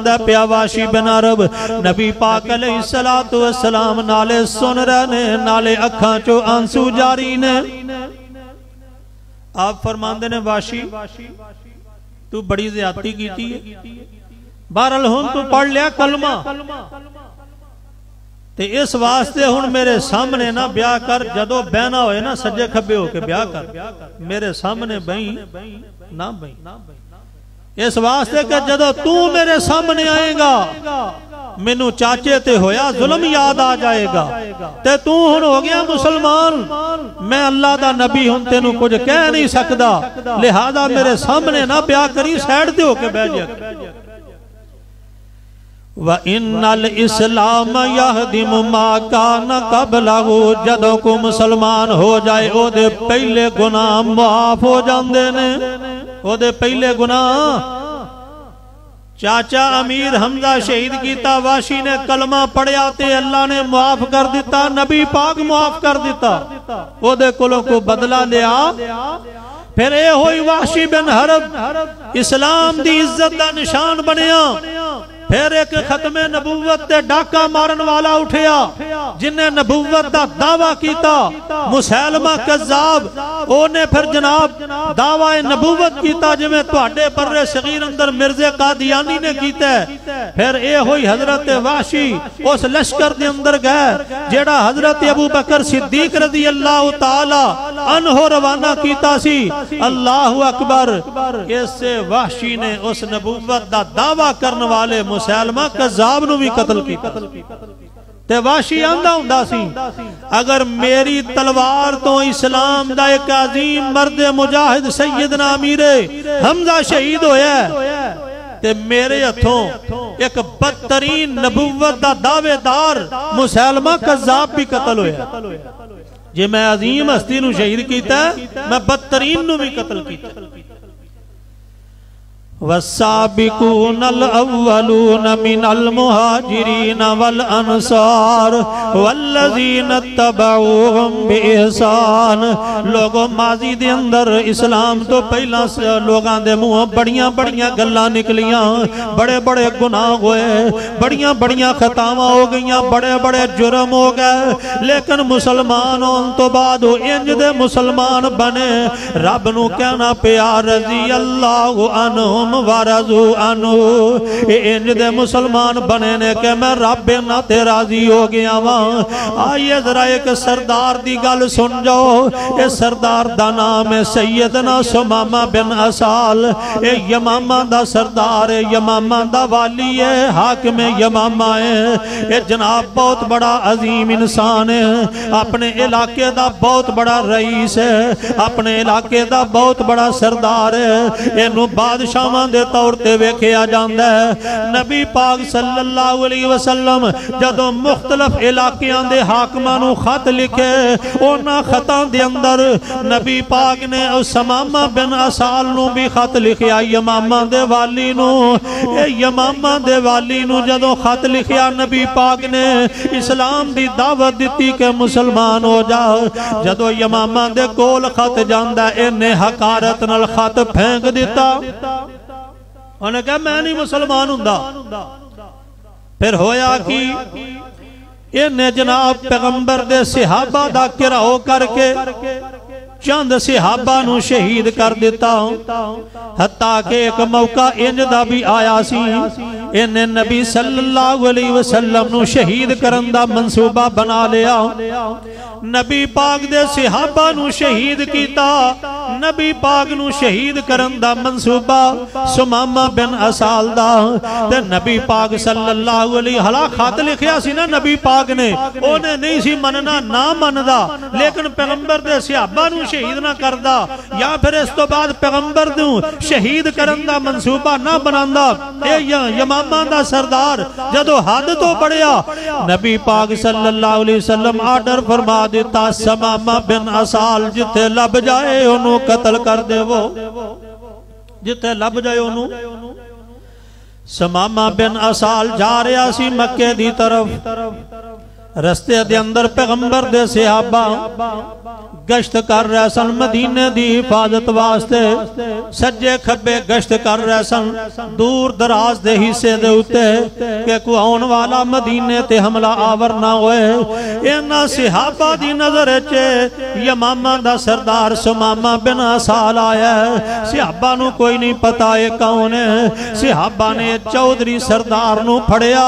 सुनांदा पिया वाशी बिन अरब नबी पाक अलैहिस्सलातु वस्सलाम नाले सुन रहे ने, नाले अखां चो आंसू जारी ने। आप फरमांदे ने वाशी तू बड़ी ज़्यादती कीती है, बहरहाल हुण तू पढ़ लिया कलमा ते इस वास्ते हुण मेरे सामने ना ब्याह कर, जदों बहना होए ना सज्जे खब्बे होके ब्याह कर, मेरे सामने बही ना बही। इस वास्ते कि जदों तू मेरे सामने आएगा मैनू चाचे ते होया जुल्म याद आ जाएगा, ते तू हुण हो गया मुसलमान, मैं अल्लाह दा नबी हुण तेनू कुछ कह नहीं सकदा, लिहाजा मेरे सामने ना ब्याह करी, साइड ते होके बैठ जा। व इन्नल इस्लाम यहदिम मा कान कबलहु, जदों को मुसलमान हो जाए ओदे पहले गुनाह माफ हो जांदे ने, ओदे पहले गुनाह। चाचा अमीर हमजा शहीद किया, वाशी ने कलमा पढ़िया ते अल्लाह ने माफ कर दिता, नबी पाक माफ कर दिता, ओदे कोलों को बदला लिया। फिर ये होई वाशी बिन हरब इस्लाम दी इज्जत दा निशान बनिया। फिर एक खत्मे नबूवत ते डाका मारन वाला उठिया जिन्हें नबूवत दा दावा किया, मुसैलमा कज़्ज़ाब, ओने फिर जनाब दावा नबूवत किया जिवें तुहाडे बर्रे सगीर अंदर मिर्जे कादियानी ने कीता। फिर ये हुई हजरत वाशी उस लश्कर दे अंदर गए जेड़ा हजरत अबू बकर सिद्दीक रज़ी अल्लाह तआला अन्हो रवाना कीता सी। अल्लाहु अकबर। इससे वाशी ने उस नबूवत दा दावा करने वाले मुसैलमा कज़्ज़ाब नू भी कत्ल किया। ते वाशी आंदा हुंदा सी अगर मेरी तलवार तो इस्लाम दा एक अजीम मर्द मुजाहिद सैयदना अमीरे हमजा शहीद होया ते मेरे हथों एक बदतरीन नबूवत दा दावेदार मुसैलमा कज़्ज़ाब भी कत्ल होया। जे मैं अजीम हस्ती नू शहीद कीता, मैं बदतरीन नू भी कत्ल कीता। वस्साबिकूनल अव्वलून मिनल मुहाजिरीन वल अंसार वल्लज़ीन तबऊहुम बिइहसान। लोगों माजी दे अंदर इस्लाम तो पहला लोगों दे मुंह बड़ियां बड़ियां गल्लां निकलियां, बड़े बड़े गुनाह होए, बड़ियां बड़ियां खतावां हो गईयां, बड़े बड़े जुर्म हो गए, लेकिन मुसलमान होने तो बाद इंज दे मुसलमान बने रब नू कहना पिया रज़ी अल्लाहु अन्हुम वारज़ू अनु। इंज दे मुसलमान बने ने कि मैं रब ना ते राजी हो गया वां। आइए जरा एक सरदार दी गल सुन जाओ। ये सरदार दा नाम है सैयदना सुमामा बिन असाल। ये यमामा दा सरदार है, यमामा दा वाली है, हाकिम यमामा है। ये जनाब बहुत बड़ा अजीम इंसान है, अपने इलाके दा बहुत बड़ा रईस है, अपने इलाके दा बहुत बड़ा सरदार है। इनू बादशाह दे तौर ते वेखिया जांदा है। नबी पाक सल्लल्लाहु अलैहि वसल्लम जदों मुख्तलिफ इलाकियां दे हाकिमां नू खत लिखे, उन्हां खतां दे अंदर नबी पाक ने समामा बिन असाल नू भी खत लिखिया, यमामा दे वाली नू। यमामा दे वाली नू जदों खत लिखिया नबी पाक ने इस्लाम दी दावत दिती कि मुसलमान हो जा। जदों यमामा दे कोल खत जांदा इन्हें हकारत नाल खत फेंक दिता। उन्हें कहा मैं नहीं मुसलमान हुंदा। फिर होया कि इन्हें जनाब पैगंबर दे सहाबा दा घिराओ करके चंद सहाबा नू शहीद कर दिता। हत्ता के एक मौका इंज दा भी आया सी, इन्हें नबी सल्लल्लाहु अलैहि वसल्लम नू शहीद करन दा मंसूबा बना लिया। नबी पाक दे सहाबा नू शहीद कीता। नबी पाक नू शहीद करन दा मंसूबा सुमामा बिन असाल दा ते नबी पाक सल्लल्लाहु अलैहि हला खत लिखिया सी ना नबी पाक ने, ओने नहीं सी मनना ना मनदा, लेकिन पैगंबर दे सहाबा नू शहीद ना करदा या फिर इस तो बाद पैगंबर नू शहीद करन दा मंसूबा ना बनांदा। यमामा दा सरदार जदों हद तो बढ़िया नबी पाक सल्लल्लाहु अलैहि वसल्लम आर्डर फरमा दिता, समामा बिन असाल जिथे लब जाए ओनू कत्ल कर देवो, जिथे लब जाए ओनू। समामा बिन असाल जा रहा सी मक्के दी तरफ। रस्ते दे अंदर पैगंबर दे सहाबा गश्त कर रहे सन मदीने दी हिफाजत वास्ते, सज्जे खब्बे गश्त कर रहे सन दूर दराज दे हिस्से दे उत्ते कि कोई आने वाला मदीने ते हमला आवर ना होए। इन्हां सहाबा दी नजर च यमामा दा सरदार सुमामा बिन असाल आया। सहाबा नू कोई नहीं पता है कौन है। सहाबा ने चौधरी सरदार नू फड़िया,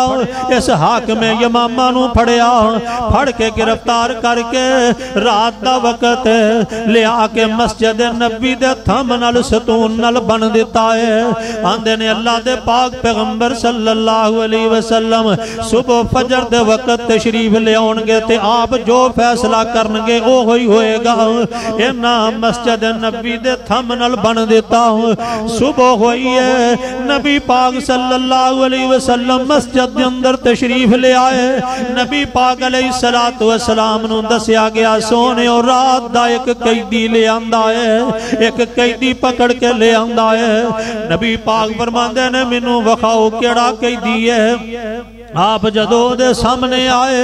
इस हाकिम यमामा नू फड़िया, फड़ के गिरफ्तार करके रात दा वक्त लिया के मस्जिद नबी दे थंब नाल सतून नाल बन दिता है। आंदे ने अल्लाह दे पाक पैगंबर सल्लल्लाहु अलैहि वसल्लम सुबह फजर दे वक्त तशरीफ ले आउणगे ते आप जो फैसला करनगे ओ ही होएगा। इन्हां मस्जिद नबी दे थंब नाल बन दिता। सुबह होई है, नबी पाक सल्लल्लाहु अलैहि वसल्लम मस्जिद दे अंदर तशरीफ ले आए। नबी पाक अलैहि सलातो वसलाम नू दसिया गया सोने और रात दा एक कैदी ले आंदा है, एक कैदी पकड़ के ले आंदा है। नबी पाक फरमांदे ने मैनू वखाओ केड़ा कैदी है। आप जदों दे सामने आए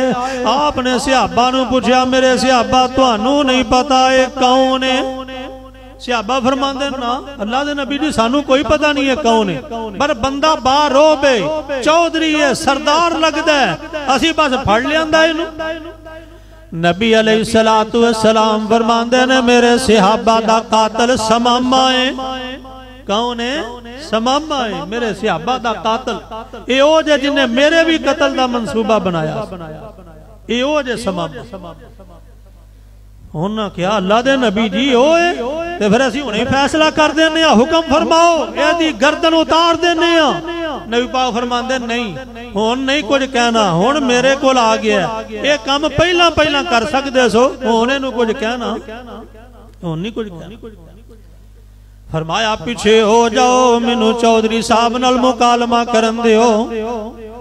आपने सहाबा नू पूछा मेरे सहाबा तुहानू नहीं पता है कौन है? सहाबा फरमांदे ना अल्लाह दे नबी जी सानू कोई पता नहीं है कौन है, पर बंदा बाहर रोबे चौधरी है सरदार लगदा है असी बस फड़ लियांदा इनू। नबी अलैहिस्सलातु वस्सलाम फरमांदे ने मेरे सहाबा दा कातल समामा है। कौन है? समामा है मेरे सहाबा दा कातल। ए ओ जे जिन्ने मेरे भी कत्ल दा मंसूबा बनाया, ए ओ जे समामा। उन्हें क्या अल्लाह दे नबी जी ओए ते फिर असीं हुणे फैसला कर देने आ, हुक्म फरमाओ एदी गर्दन उतार देने आ। नबी पाक फरमांदे नहीं हुण नहीं कुछ कहना, हुण मेरे कोल आ गया ये काम पहला पहला कर सकदे सो, हुण इहनूं कुछ कहना हुण नहीं कुछ कहना। फरमाया पीछे हो जाओ मैनू चौधरी साहब नाल मुकालमा करन दिओ,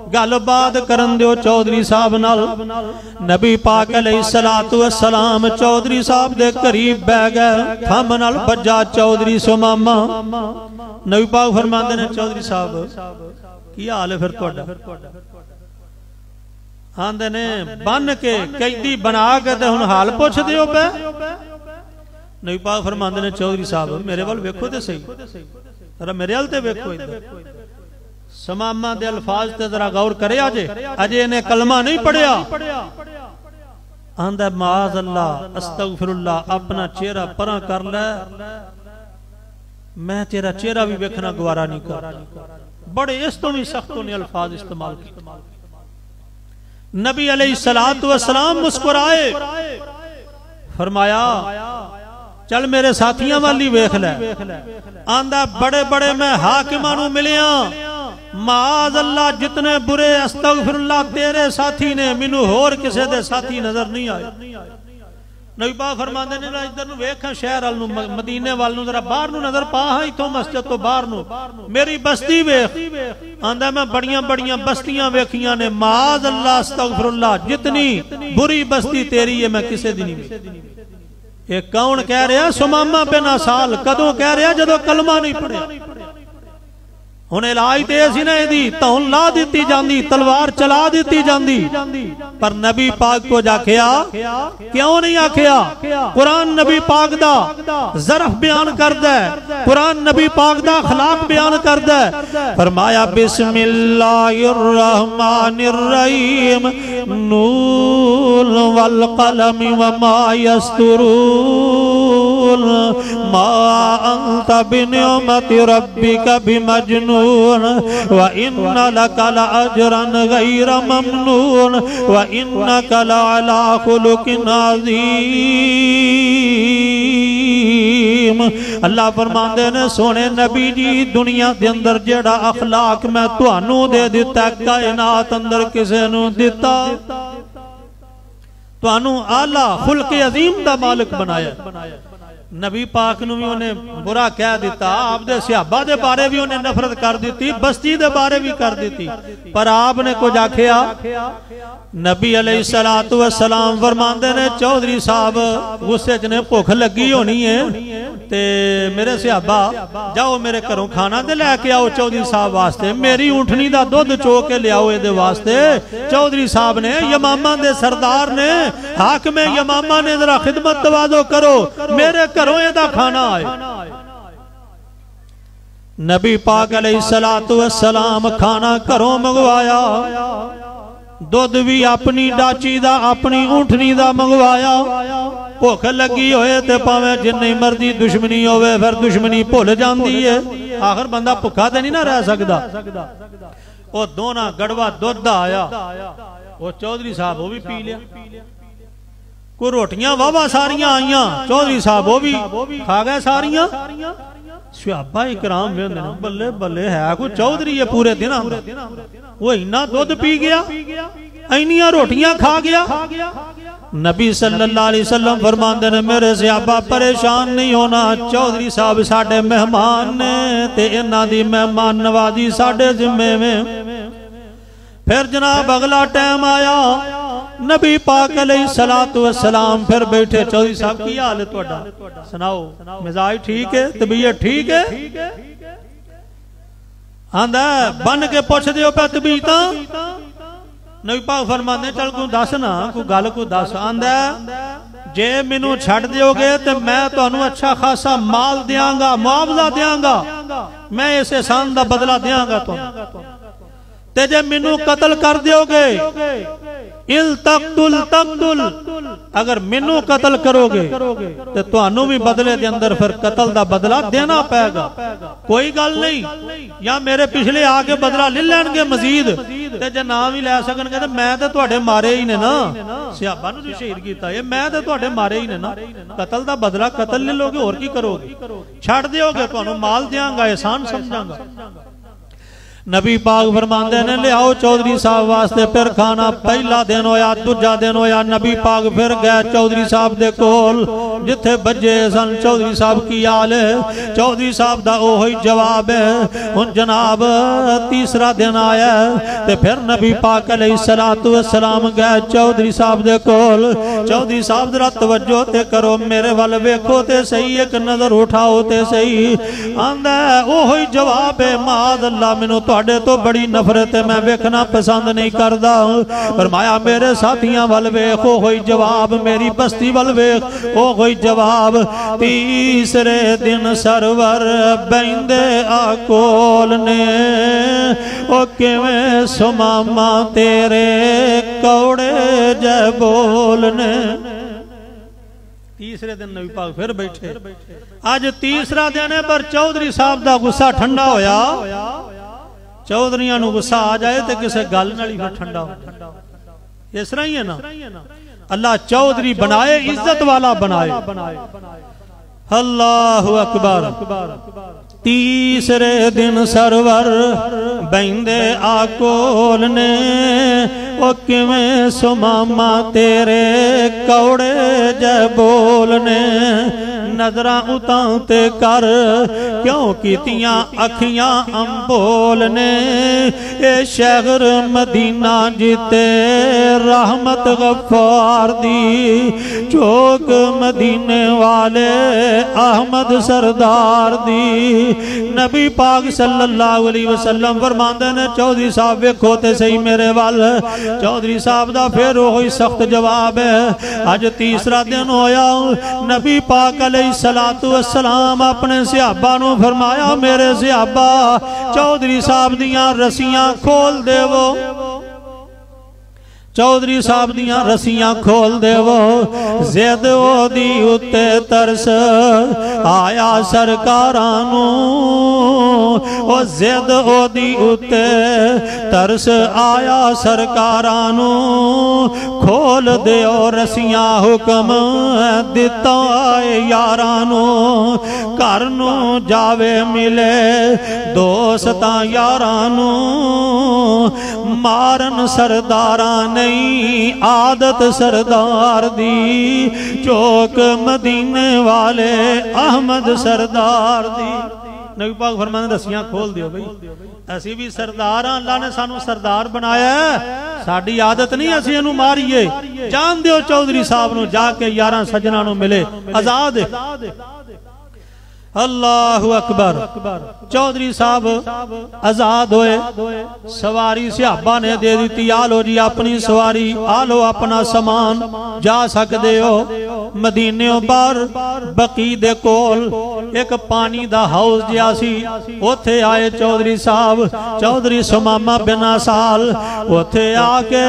गलबात करन दिओ चौधरी साहब नाल। नबी पाक अलैहिस्सलातु वस्सलाम चौधरी साहब दे करीब बैठ गए, थंब नाल बजा चौधरी सुमामा। नबी पाक फरमांदे ने चौधरी साहब की हाल है फिर तुहाडा? आंदे ने बन के कैदी बना के ते हुण हाल पुछ दिओ पे। नबी पाक फरमांदे ने चौधरी साहब मेरे वाल वेखो ते सही, जरा मेरे वाल ते वेखो। इधर समामा दे अल्फाज ते जरा गौर करे, अजे इन्हें कलमा नहीं पढ़िया। आंदा माज अल्लाह अस्तगफिरुल्लाह अपना चेहरा परा कर ले, मैं तेरा चेहरा भी वेखना गवारा नहीं कर। बड़े इस तो भी सख्त ने अल्फाज इस्तेमाल किए। नबी अलैहिस्सलातु वस्सलाम मुस्कुराए, फरमाया चल मेरे साथियां वाली वेख ले। आंदा बड़े बड़े मैं हाकिमां नू मिलिया, माज अल्लाह जितने बुरे अस्तगफिरुल्लाह तेरे साथी ने, मैनू होर किसे दे साथी नजर नहीं आए। नबी पाक फरमांदे ने इधर नू वेख शहर वाल नू मदीने वाल नू जरा बाहर नू नजर पा, हां इथों मस्जिद तो बाहर नू मेरी बस्ती वेख। आंदा मैं बड़ियां बड़ियां बस्तियां वेखियां ने, माज अल्लाह अस्तगफिरुल्लाह जितनी बुरी बस्ती तेरी है मैं किसे दी नहीं। ये कौन कह रहा? सुमामा बिन असाल। कदों कह रहा? जदों कलमा नहीं पढ़िया। हुण इलाज ते असी ना इहदी धौन ला दित्ती जांदी, तलवार चला दित्ती जांदी, पर नबी पाक को आखिया क्यों नहीं आखिया? कुरान नबी पाक दा ज़रफ बयान करदा है, कुरान नबी पाक दा अखलाक बयान करदा है। फरमाया बिस्मिल्लाहिर रहमानिर रहीम नून वल कलम व मा यस्तुरून मा अंत बिनिअमति रब्बिका बिमजनून व इन्ना लका लअजरन गैर ममनून व इन्नका लअला खुलुकिन अज़ीम। अल्लाह फरमांदे ने सोने नबी जी दुनिया दे अंदर जेड़ा अखलाक मैं तुहानू दे दिता, कायनात अंदर किसे नू दिता? तुहानू आला खुल्के अजीम दा मालिक बनाया। नबी पाक नू भी उन्हें बुरा कह दिता, आपदे सहाबा दे बारे भी उन्हें नफरत कर दी, बस्ती दे बारे भी कर दी, पर आपने कुछ आखिया? नबी अलैहिस्सलातु वस्सलाम फरमांदे ने चौधरी साहब गुस्से च ने भुख लगी होनी है, ते मेरे सिहाबा जाओ मेरे घरों खाना ते लैके आओ चौधरी साहब वास्ते, मेरी ऊँटनी दा दुध चो के लियाओ ये वास्ते। चौधरी साहब ने यमामा दे सरदार ने हाकिम यमामा ने जरा खिदमत तवाज़ो करो, मेरे घरों एदा खाना आए। नबी पाक अलैहिस्सलातु वस्सलाम खाना घरों मंगवाया, दुध भी अपनी डाची दा अपनी ऊँटनी दा मंगवाया। भुख लगी होए ते भावें जिन्नी मर्जी दुश्मनी होवे फिर दुश्मनी भुल जाती है, आखिर बंदा भुखा तो नहीं ना रह सकता। वो दोना गड़वा दुध आया, वो चौधरी साहब वो भी पी लिया। कोई रोटियां वावा सारियां आईया, चौधरी साहब वो भी खा गए सारियां। सहाबा इकराम वेंदे ने बल्ले बल्ले है कोई चौधरी है पूरे दिन वो इन्ना दुध पी गया, इन्नियां रोटियां खा गया। नबी सल्लल्लाहु अलैहि वसल्लम फरमांदे ने मेरे सहाबा परेशान नहीं होना, चौधरी साहब साडे मेहमान ने ते इन्हां दी मेहमान नवाजी साडे जिम्मे में। फिर जनाब अगला टाइम आया, नबी पाक अलैहिस्सलातु वस्सलाम फिर बैठे। चौधरी साहब की हाल है तुहाडा, सुनाओ, मिजाज ठीक है, तबीयत ठीक है? आंदा बन के पुछ दियो पे तबीयत। नबी पाक फरमांदे चल कोई दस ना, कोई गल कोई दस। आंदा जे मैनू छड़ दियोगे तो मैं तुहानू अच्छा खासा माल देंगा, मुआवजा देंगा, मैं इस एहसान दा बदला देंगा तुहानू। ते जे मैनू कतल कर दियोगे, इल तक्तुल तक्तुल, अगर मैनू कतल करोगे तो तुहानू भी बदले दे अंदर फिर कतल दा बदला देना पेगा। कोई गल नहीं, या मेरे पिछले आके बदला ले लैणगे मजीद, ते जे ना भी लै सकणगे ते मैं ते तुहाडे मारे ही ने ना। सहाबा नू शहीद कीता है, मैं ते तुहाडे मारे ही ने ना। कतल दा बदला कतल ले लोगे, होर की करोगे? छड़ दियोगे तुहानू माल देंगा, एहसान समझांगा। नबी पाक फरमांदे ने लियाओ चौधरी साहब वास्ते फिर खाना। पहला दिन होया, दूजा दिन होया, नबी पाक फिर गए चौधरी साहब दे कोल जिथे बजे सन। चौधरी साहब की हाल है? चौधरी साहब दा ओही जवाब है। हुण जनाब तीसरा दिन आया ते फिर नबी पाक अलैहिस्सलातु वस्सलाम गए चौधरी साहब दे कोल। चौधरी साहब जरा तवज्जो ते करो, मेरे वाल वेखो ते सही, एक नजर उठाओ ते सही। आंदा ओही जवाब है, माद अल्लाह मैनू तुहाडे तो बड़ी नफरत है, मैं वेखना पसंद नहीं करदा। फरमाया मेरे साथियां वल वेख, ओ कोई जवाब, मेरी बस्ती वल वेख, ओ कोई जवाब। तीसरे दिन सरवर बैंदे आकोल ने, ओ किवें सुमामा तेरे कौड़े जय बोलने। तीसरे दिन नबी पाक फिर बैठे। आज तीसरा दिन है पर चौधरी साहब दा गुस्सा ठंडा होया। चौधरियां नू गुस्सा आ जाए तो किसी गल नाल ही ठंडा हो, इस तरह ही है ना। अल्लाह चौधरी बनाए, इज्जत वाला बनाए। अल्लाहु अकबर। तीसरे दिन सरवर बैंदे आकोल ने, ओ किवें सुमामा तेरे कौड़े जय बोलने। नजरां उतां ते कर क्यों कीतियां अखियां अंबोल ने। ए शहर मदीना जिते रहमत गफ्फार दी, चौक मदीने वाले अहमद सरदार दी। नबी पाक सल्लल्लाहु अलैहि वसल्लम फरमांदे ने चौधरी साहब वेखो ते सही मेरे वाल। चौधरी साहब दा फिर ओही सख्त जवाब है। अज तीसरा दिन होया, नबी पाक अलैहिस्सलातु वस्सलाम अपने सहाबा नू फरमाया मेरे सहाबा चौधरी साहब दियां रस्सियां खोल देवो, चौधरी साहब दियां रस्सियां खोल देवो। जिद ओदी उत्ते तरस आया सरकारां नू, ओ जिद ओदी उत्ते तरस आया सरकारां नू। खोल दियो रस्सियां हुक्म दिता यारां नू। घर नू जावे मिले दोस्तां यारां नू, मारन सरदारां ने आदत सरदार दी। चौक मदीने वाले अहमद सरदार दी। नबी पाक फरमाते रस्सियां खोल दियो भाई, असी भी सरदार हां, अल्लाह ने सानू सरदार बनाया है, साडी आदत नहीं असी इहनू मारीए। जान दियो चौधरी साहब नू, जाके यारां सजना नू मिले आजाद। अल्लाहु अकबर। चौधरी साहब आजाद होए, सवारी सिहाबा ने दे दी, आ लो जी अपनी सवारी, आ लो अपना समान, जा सकते हो। मदीने बाहर बकी दे कोल एक पानी दा हाउस जिहा सी, उत्थे आए चौधरी साहब, चौधरी सुमामा बिन साल उत्थे आके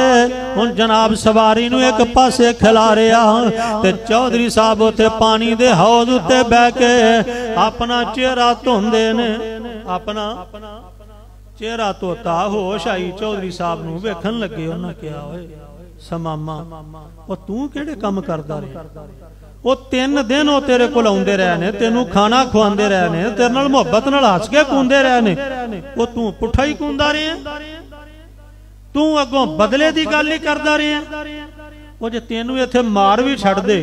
हुण जनाब सवारी नूं एक पासे खिलारिया ते चौधरी साहब उत्थे पानी दे हाउस उत्ते बह के अपना चेहरा धोंदे ने, अपना चेहरा धोता, होश आई चौधरी साहब नूं, वेखण लगे। उन्हां कहा, ओए समामा ओ तू किहड़े काम करदा रहा? वो 3 दिन वो तेरे कोल आउंदे रहे ने, तेनू खाना खुआंदे रहे ने, तेरे नाल मुहब्बत नाल हस के कूंदे रहे ने, वो तू पुठा ही कूंदा रहा, तू अगों बदले दी गल ही करदा रहा। वो जे तेनू इत्थे मार भी छड़ दे,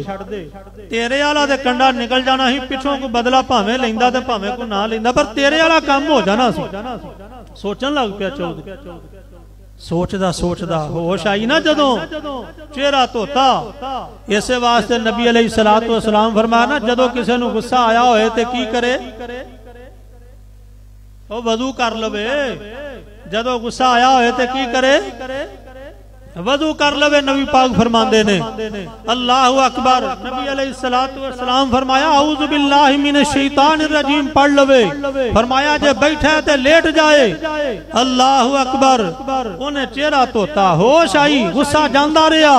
तेरे वाला ते कंडा निकल जाना ही, पिछों को बदला भावें लैंदा ते भावें को ना लैंदा, पर तेरे वाला काम हो जाना सी। सोचन लग पिया चौधरी, सोचदा सोचदा होश आई ना जदों चेहरा धोता। इस वास्ते नबी अलैहिस्सलातु वस्सलाम फरमाया ना, जदों किसी नूं गुस्सा आया होए ते की करे, ओ वजू कर लवे। जदों गुस्सा आया होए ते की करे, वजू कर लवे। नबी पाक फरमांदे ने, अल्लाहु अकबर। नबी अलैहिस्सलातु वस्सलाम फरमाया, औज़ु बिल्लाहि मिनश शैतानिर रजीम पढ़ लवे। फरमाया जे बैठा ते लेट जाए। अल्लाहु अकबर। उन्हें चेहरा धोता, होश आई, गुस्सा जांदा रहा,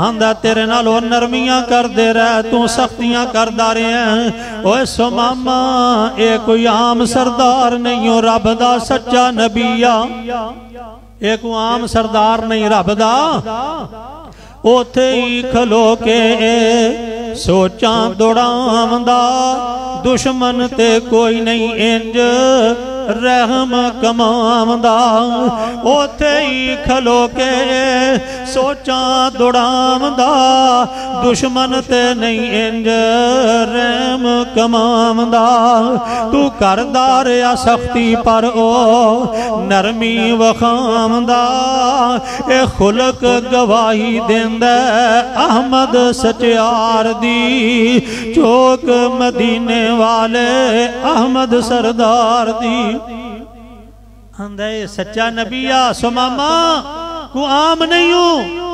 आंदा तेरे नाल ओ नरमियां करदे रह, तू सख्तियां करदा रहा। ओए सुमामा, ए कोई आम सरदार नहीं हो, रब दा सच्चा नबी आ, एक आम सरदार नहीं रब दा। उथे ही खलो के सोचा दौड़ावंदा, दुश्मन ते कोई नहीं इंज रहम कमावंदा। उथे ही खलो के सोचा दौड़ावंदा, दुश्मन ते नहीं इंज रहम कमावंदा। तू करदा रहा सख्ती पर ओ नरमी वखावंदा। ए खुलक गवाही देंदा अहमद सचियार दी, चौक मदीने वाले अहमद सरदार दी। आंदा सच्चा नबी आ सुमामा, तू आम नहीं हो,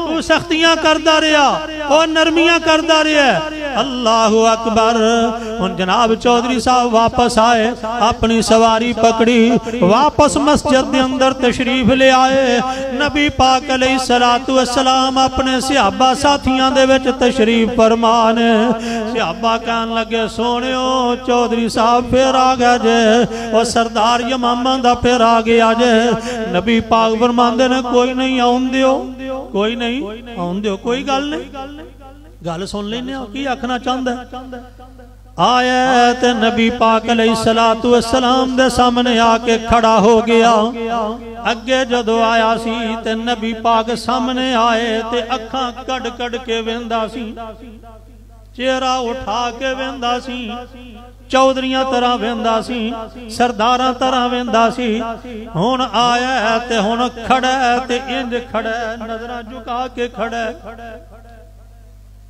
तू सख्तियां करदा रहा और नरमियां करदा रहा। अल्लाहु अकबर। हुण जनाब चौधरी साहब वापस आए, अपनी सवारी पकड़ी, वापस मस्जिद के अंदर तशरीफ ले आए। नबी पाक अलैहिस्सलातु वस्सलाम अपने सिहाबा साथियां दे विच तशरीफ फरमान। सिहाबा कहन लगे, सोहणियो चौधरी साहब फिर आ गए जे, और सरदार यमामा दा फिर आ गया जे। नबी पाक फरमांदे ने, कोई नहीं आउण दिओ, कोई नहीं आउण दिओ, कोई गल नहीं, गल सुन लेने की आखना चाहता है। आया ते नबी पाक अलैहिस्सलातु वस्सलाम दे सामने आके खड़ा हो गया। अगे जदों आया सी ते नबी पाक सामने आए ते अखां कड़ कड़ के वेंदा सी, चेहरा उठा के वेंदा सी, चौधरियां तरह वेंदा सी, सरदारां तरह वेंदा सी। हुण आया ते हुण खड़ा ते इंज खड़ा, नजरां झुका के खड़ा।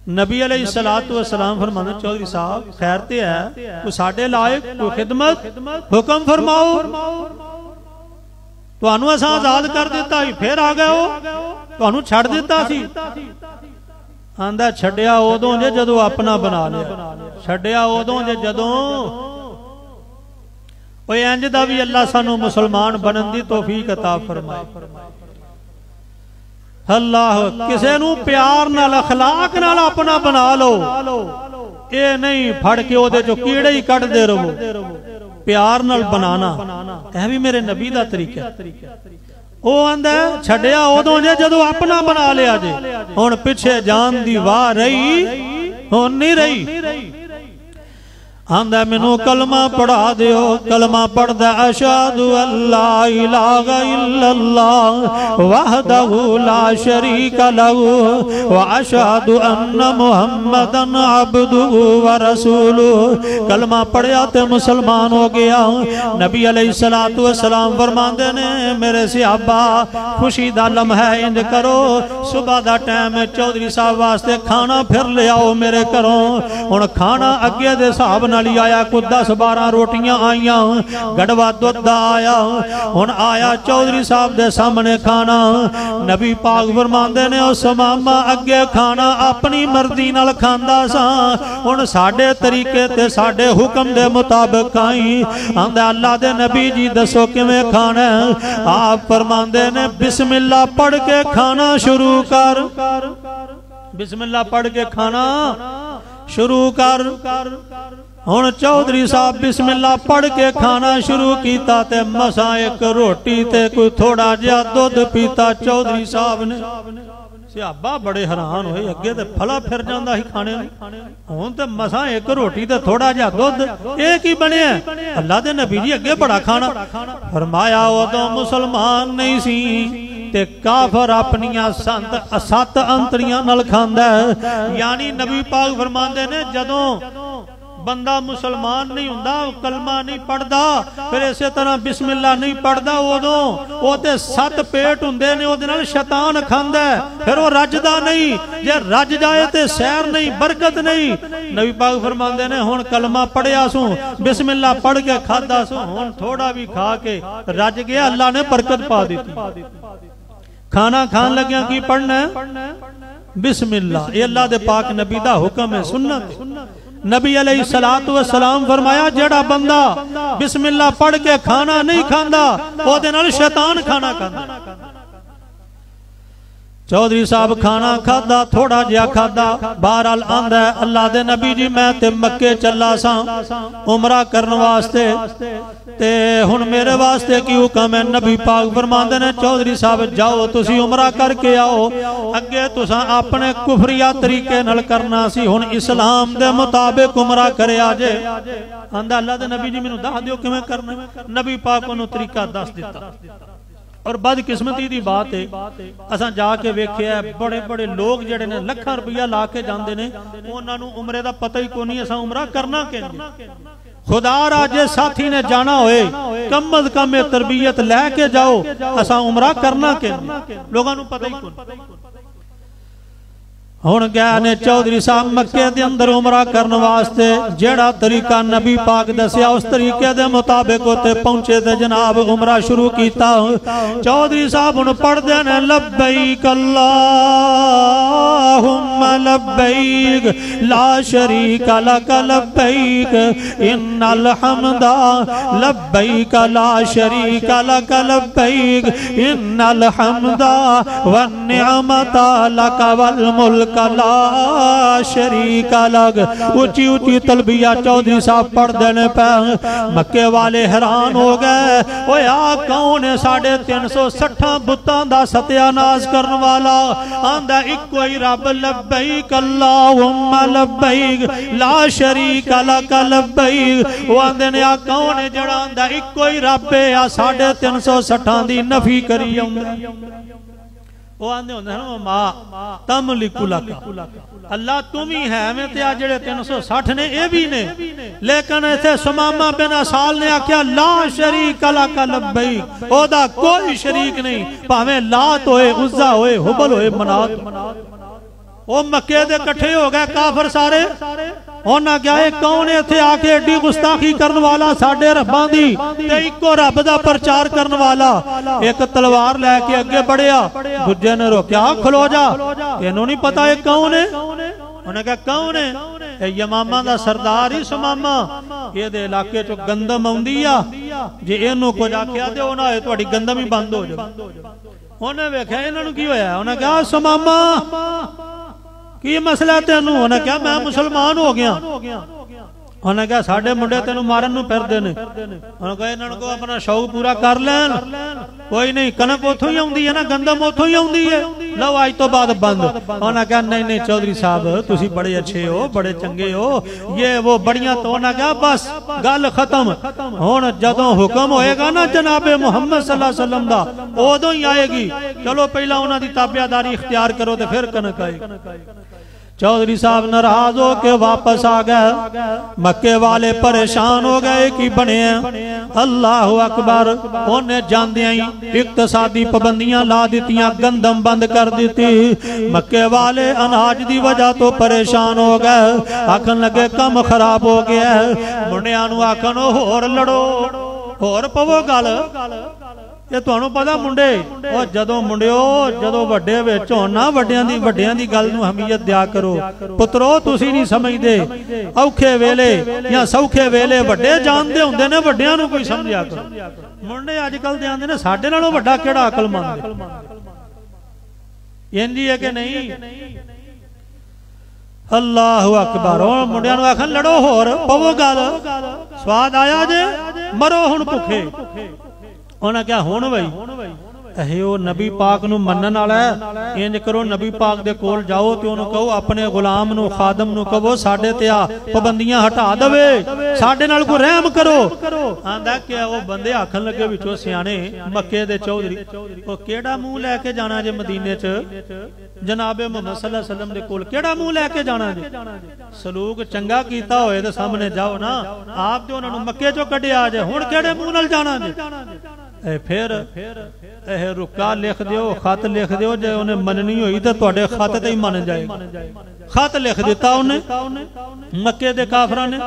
नबी अलैहिस्सलातु वस्सलाम फरमांदे, चौधरी साहब खैर ते है, कोई साडे लायक कोई खिदमत, हुक्म फरमाओ। तुहानू असां आजाद कर दिता ही, फिर आ गए हो, तुहानू छड़ दिता सी। आंदा छड्डिया उदों जे जदों अपना बना लिया, छड्डिया उदों जे जदों। ओए इंज दा भी अल्लाह सानू मुसलमान बनन दी तौफीक अता फरमाए। अल्लाह किसे नू प्यार नाल अखलाक नाल अपना बना लो, ये नहीं फड़ के ओदे चो कीड़े ही कढ़दे रहो। प्यार नाल बनाना यह भी मेरे नबी दा तरीका। ओ आंदा छड्डिया उदों जे जदों अपना बना लिया जे, हुण पिछे जान दी वाह रही, हुण नहीं रही। आंदा मैनू कलमा पढ़ा दियो, कलमा पढ़दा अशहदु अल्ला इलाहा इल्लल्लाह वहदहु ला शरीका लहू व अशहदु अन्ना मुहम्मदन अब्दुहु व रसूलुहु। कलमा पढ़िया ते मुसलमान हो गया। नबी अलैहिस्सलातु वस्सलाम फरमांदे ने, मेरे सिहाबा खुशी दा लम्हा इंज करो, सुबह दा टाइम चौधरी साहब वास्ते खाना फिर ले आओ मेरे घरों। हुण खाना अगे दे हिसाब नाली आया, कोई 10-12 रोटियां आईया, गड़वा दुध आया। हुण आया चौधरी साहब दे सामने खाना। नबी पाक फरमांदे ने ओ समामा अगे खाना अपनी मर्जी नाल खांदा सा, हुण साडे तरीके ते साडे हुक्म दे मुताबिक खाई। आंदा अल्लाह दे नबी जी दसो किवें खाना? आप फरमांदे ने बिस्मिल्लाह पढ़ के खाना शुरू कर, बिस्मिल्लाह पढ़ के खाना शुरू कर। हुण चौधरी साहब बिस्मिल्लाह पढ़ के खाना शुरू किया ते मसा एक रोटी ते कोई थोड़ा जिहा दुध पीता। चौधरी साहब ने सियाबा बड़े हैरान होए, अगे तो फला फिर जांदा ही खाने नूं, हुण ते मसा एक रोटी ते थोड़ा जिहा दुध, ये की बनिया? अल्लाह दे नबी जी अगे बड़ा खाना। फरमाया उदों मुसलमान नहीं सी ते काफर अपनियां सत अंतड़ियां नाल खांदा है। यानी नबी पाक फरमांदे ने जदों बंदा मुसलमान नहीं हुंदा, कलमा नहीं पढ़दा, फिर इसे तरह बिस्मिल्लाह नहीं पढ़दा, उदों ओदे 7 पेट हुंदे ने, ओदे नाल शैतान खांदा है, फिर वो रजदा नहीं। जे रज जाए ते सैर नहीं, बरकत नहीं। नबी पाक फरमांदे ने हुण कलमा पढ़िया सू, बिस्मिल्लाह पढ़ के खादा सू, हुण थोड़ा भी खा के रज गया, अल्लाह ने बरकत पा दी। खाना खान लग्या की पढ़ना है? बिस्मिल्लाह। ये अल्लाह दे पाक नबी दा हुक्म है, सुन्नत। नबी अलैहिस्सलातु वस्सलाम फरमाया जेड़ा बंदा बिस्मिल्लाह पढ़ के खाना नहीं खांदा, ओदे नाल शैतान खाना खांदा। चौधरी साहब खाना खादा, थोड़ा जिहा खादा, बहरहाल आंदा अल्लाह दे नबी जी मैं ते मक्के चला सा उमरा करन वास्ते, ते हुण मेरे वास्ते की हुक्म है? नबी पाक फरमांदे ने चौधरी साहब जाओ तुसी उमरा करके आओ, अगे तुसां अपने कुफरिया तरीके नाल करना सी, हुण इस्लाम दे मुताबिक उमरा करे आजे। आंदा अल्लाह दे नबी जी मैनूं दस दिओ किवें करना? नबी पाक उहनूं तरीका दस दिता। और बदकिस्मती दी बात है, असां जाके वेखिया बड़े बड़े लोग जिहड़े ने लाखां रुपया ला के जांदे ने, उहनां नूं उमरे दा पता ही कोई नहीं असां उमरा करना किवें। खुदा राजे साथी ने जाना होए कम अज कम तरबियत लैके जाओ, असां उमरा करना किवें, लोगां नूं पता ही कोई। हुण गया ने चौधरी साहब मक्के दे अंदर उमरा करने वास्ते, जेड़ा तरीका नबी पाक दसिया उस तरीके दे मुताबिक उत्ते पहुंचे ते जनाब उमरा शुरू कीता। चौधरी साहब हुण पढ़दे ने लब्बैक अल्लाहुम्मा लब्बैक ला शरीका लक लब्बैक इन्नल हम्दा लब्बैक ला शरीका लक लब्बैक इन्नल हम्दा वन निअमता लक वल मुल्क ला शरीका लग। ऊंची ऊंची तलबिया चौधरी साहब पढ़ देने पे मक्के वाले हैरान हो गए, ओए आ कौन है? 360 बुतां दा सत्यानाश करने वाला। आंदा इको ही रब लब्बैक अल्लाहुम्मा लब्बैक ला शरीका लक लब्बैक। वो आंदे ने आ कौन है जड़ा आंदा इको ही रब है, आ 360 दी नफी करी आंदा। वो आंदे होंदे ना मां तमलिकु लक, अल्लाह तुम ही है, मैं ते आ जेड़े 360 ने ये भी ने। लेकिन इत्थे सुमामा बिन असाल ने आख्या ला शरीक लक लब्बैक, ओदा कोई शरीक नहीं, भावें लात होए उज़्ज़ा होए हुबल होए मनात। वो मक्के दे इकट्ठे हो गए काफर सारे, उन्हें क्या है कौन है इत्थे आके एडी गुस्ताखी करने वाला साडे रब्बां दी ते इको रब दा प्रचार करने वाला। एक तलवार लैके अगे बढ़िया, दूजे ने रोकिया खलो जा, तेनों नहीं पता ये कौन है? उन्हें कहा कौन है? यमामा दा सरदार ही सुमामा, ये दे इलाके चो गंदम आउंदी आ, जे इहनूं कुछ आखिया ते ओह ना होए तुहाडी गंदम ही बंद हो जाए। उन्हें वेख्या इन्हां नूं की होया, उन्हें कहा सुमामा की मसला तेनू? उन्हें क्या मैं मुसलमान हो गया। उन्हें कहा साडे मुंडे तेनू मारन नूं फिरदे ने। उन्हें कहा इन्हां को अपना शौक पूरा कर लैन, कोई नहीं कनक उथों ही आउंदी है ना, गंदम उथों ही आउंदी है, लो अज तो बाद बंद। उन्हें कहा नहीं नहीं चौधरी साहब तुसी बड़े अच्छे हो, बड़े चंगे हो, ये वो बढ़िया। तो उन्हें कहा बस गल खत्म, हुण जदों हुक्म होएगा ना जनाबे मुहम्मद सल्लल्लाहु अलैहि वसल्लम दा उदों ही आएगी, चलो पहला उन्हां दी ताबियादारी इख्तियार करो ते फिर कनक आएगी। चौधरी साहब नाराज हो के वापस आ गए। मक्के वाले परेशान हो गए कि बने अल्लाह अकबर। उन्हें जांदियां ही इक्तसादी पाबंदियां ला दित्तियां, गंदम बंद कर दी। मक्के वाले अनाज की वजह तो परेशान हो गए, आखन लगे कम खराब हो गया। मुंडियां नूं आखन होर लड़ो, होर पवो गल। ये तुहानू पता मुंडे और जदों मुंडियो जदों वड्डे विच होण ना वड्डियां दी गल नूं अहमियत दिया करो। पुत्रो तुसीं नहीं समझदे, औखे वेले या सौखे वेले वड्डे जानदे हुंदे ने, वड्डियां नूं कोई समझिया करो। मुंडे अजकल दे आंदे ने साडे नालों वड्डा किहड़ा अकलमंद है। इंज ही है कि नहीं? अल्लाह अकबर। और मुंडियां नूं आखन लड़ो होर पवो गल, स्वाद आया जे मरो हुण भुखे। उन्हें क्या हुण बई वो नबी पाक नूं मनन वाला है, इंज करो नबी पाक दे कोल जाओ ते उन्होंने कहो अपने गुलाम नूं खादम नूं कहो साडे ते आ पाबंदियां हटा देवे, साडे नाल कोई रहम करो। आंदा कि वो बंदे आखन लगे विचों सियाणे मक्के दे चौधरी, ओ केड़ा मुंह लैके जाना जे मदीने च जनाबे मुहम्मद सल्लल्लाहु अलैहि वसल्लम दे कोल, केड़ा मुंह लैके जाना जे? सलूक चंगा कीता होए ते सामने जाओ ना, आप ते उन्हां नूं मक्के चों कढिया जे, हुण केड़े मुंह नाल जाना जे? फिर रुका लिख दियो, खत लिख दियो, जे उन्हें मननी हुई तो तुहाडे खत ते ही मन जाएगा। खत लिख दिता उन्हें मक्के दे काफरां ने।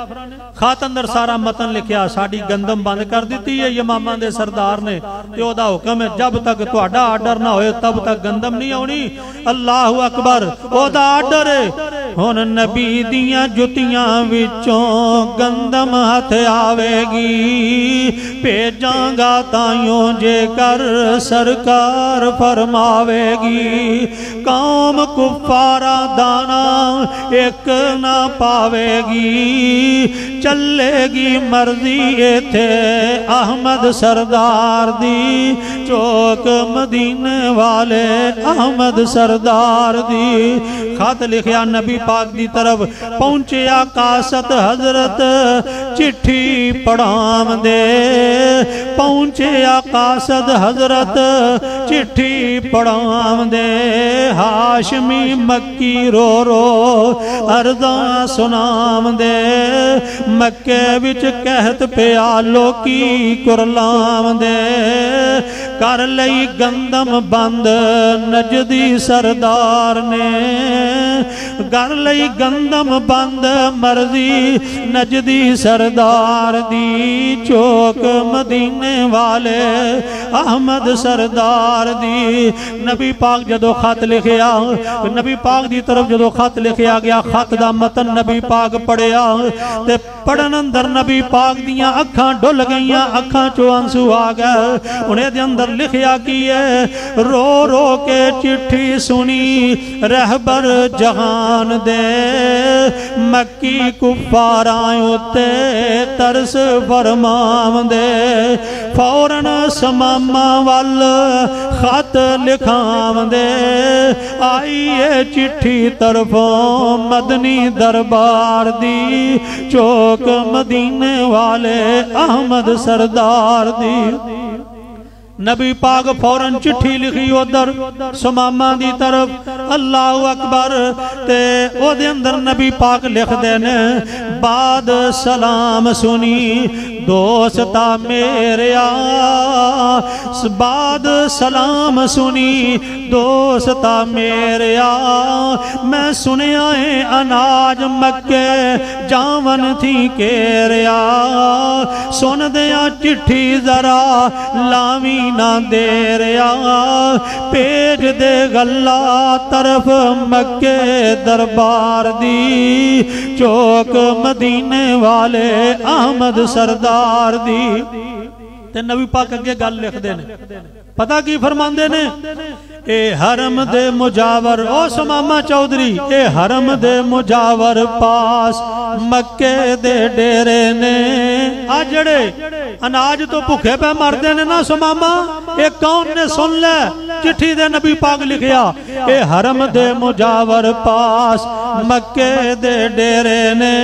खत अंदर सारा मतन लिखिया, साडी गंदम बंद कर दी है इमामां दे सरदार ने, ते ओदा हुक्म है जब तक तुहाडा आर्डर ना होए तब तक गंदम नहीं आउणी। अल्लाहु अकबर। ओदा आर्डर है हुण नबी दियां जुतियां विचों गंदम हथ आवेगी, भेजांगा ताइयों जेकर सरकार फरमावेगी। कौम कुफारा दाना एक ना पावेगी, चलेगी मर्जी इथे अहमद सरदार दी, चौक मदीने वाले अहमद सरदार दी। खत लिखिया नबी पाक दी तरफ पहुंचिया कासत हजरत चिट्ठी पढ़ाम दे, पहुंचिया कासत हजरत चिट्ठी पढ़ाम दे। हाशमी मक्की रो रो अर्दा सुनाम दे, मक्के विच कहत पिया लोकी कुरलाम दे। कर लई गंदम बंद नजदी सरदार ने, कर लई गंदम बंद मर्जी नजदी सरदार दी, चौक मदीने वाले अहमद सरदार दी। नबी पाक जदों खत लिखिया, नबी पाक दी तरफ जदों खत लिखिया गया, खत दा मतन नबी पाक पढ़िया ते पढ़न अंदर नबी पाक दियां अखां डुल गईयां, अखां चों आंसू आ गए। उन्हें दे अंदर लिखिया की है, रो रो के चिट्ठी सुनी रहबर जहान दे, मक्की कुफारां उत्ते तरस फरमाम दे। फौरन समामा वल खत लिखाम दे, आई है चिट्ठी तरफों मदनी दरबार दी, चौक मदीने वाले अहमद सरदार दी। नबी पाक फौरन चिट्ठी लिखी उधर सुमामा दी तरफ। अल्लाह अकबर। ते ओदे अंदर नबी पाक लिखदे ने, बाद सलाम सुनी दोस्ता मेरिया, बाद सलाम सुनी दोस्ता मेरिया, मैं सुनिया है अनाज मक्के जावन थी केरिया, सुन दिया चिट्ठी जरा लावी ना दे रिया, भेज दे गल्ला तरफ मक्के दरबार दी, चौक मदीने वाले अहमद सरदार दी। ते नबी पाक अगे गल लिखते ने, पता की फरमांदे ने, ए हरम दे मुजावर, ओ सुमामा चौधरी, ए हरम दे मुजावर पास मक्के दे डेरे ने, आ जड़े अनाज तो भुखे पे मरते ने ना सुमामा, ये कौन ने सुन ले चिट्ठी दे नबी पाक लिखिया, ए हरम दे मुजावर पास मक्के दे डेरे ने,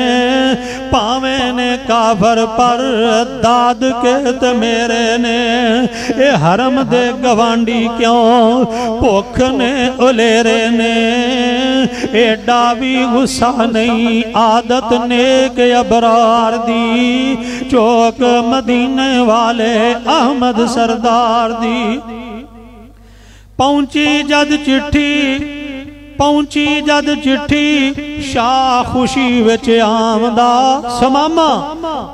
पावे ने काफर पर दाद के ते मेरे ने, ए हरम दे गवांडी क्यों भुख ने उलेरे ने, एडा भी गुस्सा नहीं आदत नेक अबरार दी, चौक मदीने वाले अहमद सरदार दी। पहुंची जद चिट्ठी शाह खुशी विच आमदा, समामा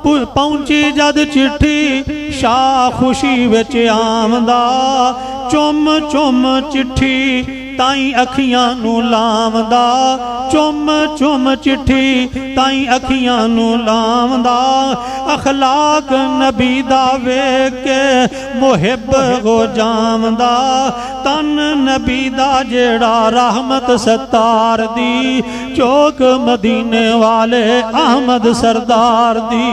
पहुंची जद चिट्ठी शाह खुशी विच आमदा, चुम चुम चिट्ठी ताई अखियां नू लावदा, चुम चुम चिट्ठी ताई अखियां नू लावदा, अखलाक नबी दा वेख के मुहिब हो जावदा, तन नबी दा जेड़ा रहमत सत्तार दी, चौक मदीने वाले अहमद सरदार दी।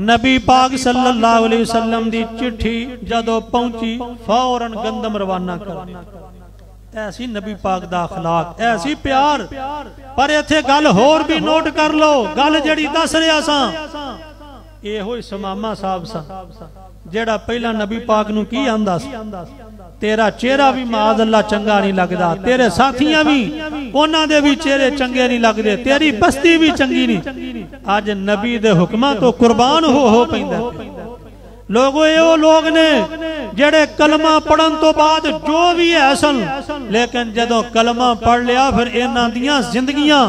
नबी पाक सल्लल्लाहु अलैहि वसल्लम दी चिट्ठी जदों पहुंची फौरन गंदम रवाना कर, ऐसी नबी पाक दा अखलाक, ऐसी प्यार। पर इत्थे गल होर भी नोट कर लो, गल जड़ी दस रहा सा एहो समामा साहब सा जेड़ा पहला नबी पाक नू की आंदा सी, तेरा चेहरा भी माज अल्लाह चंगा नहीं लगदा, तेरे साथियां भी उन्हां दे भी चेहरे चंगे नहीं लगदे, तेरी बस्ती भी चंगी नहीं। अज नबी दे हुक्मां तो कुर्बान हो पैंदा। लोगो ये लोग ने जेड़े कलमा पढ़न तो बाद जो भी है सन, लेकिन जदों कलमा पढ़ लिया फिर इन्हां दियां जिंदगियां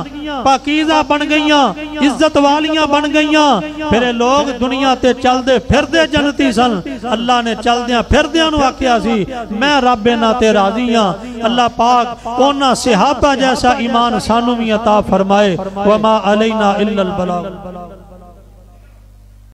पाकीज़ा बन गईयां, इज्जत वालियां बन गईयां, फिर लोग दुनिया ते चलदे फिरदे जन्नती सन। अल्लाह ने चलदियां फिरदियां नू आख्या सी मैं रब इन्हां ते राजी हां। अल्लाह पाक उन्हां सहाबा जैसा ईमान सानू भी अता फरमाए। वमा अलैना इल्लल बलाग।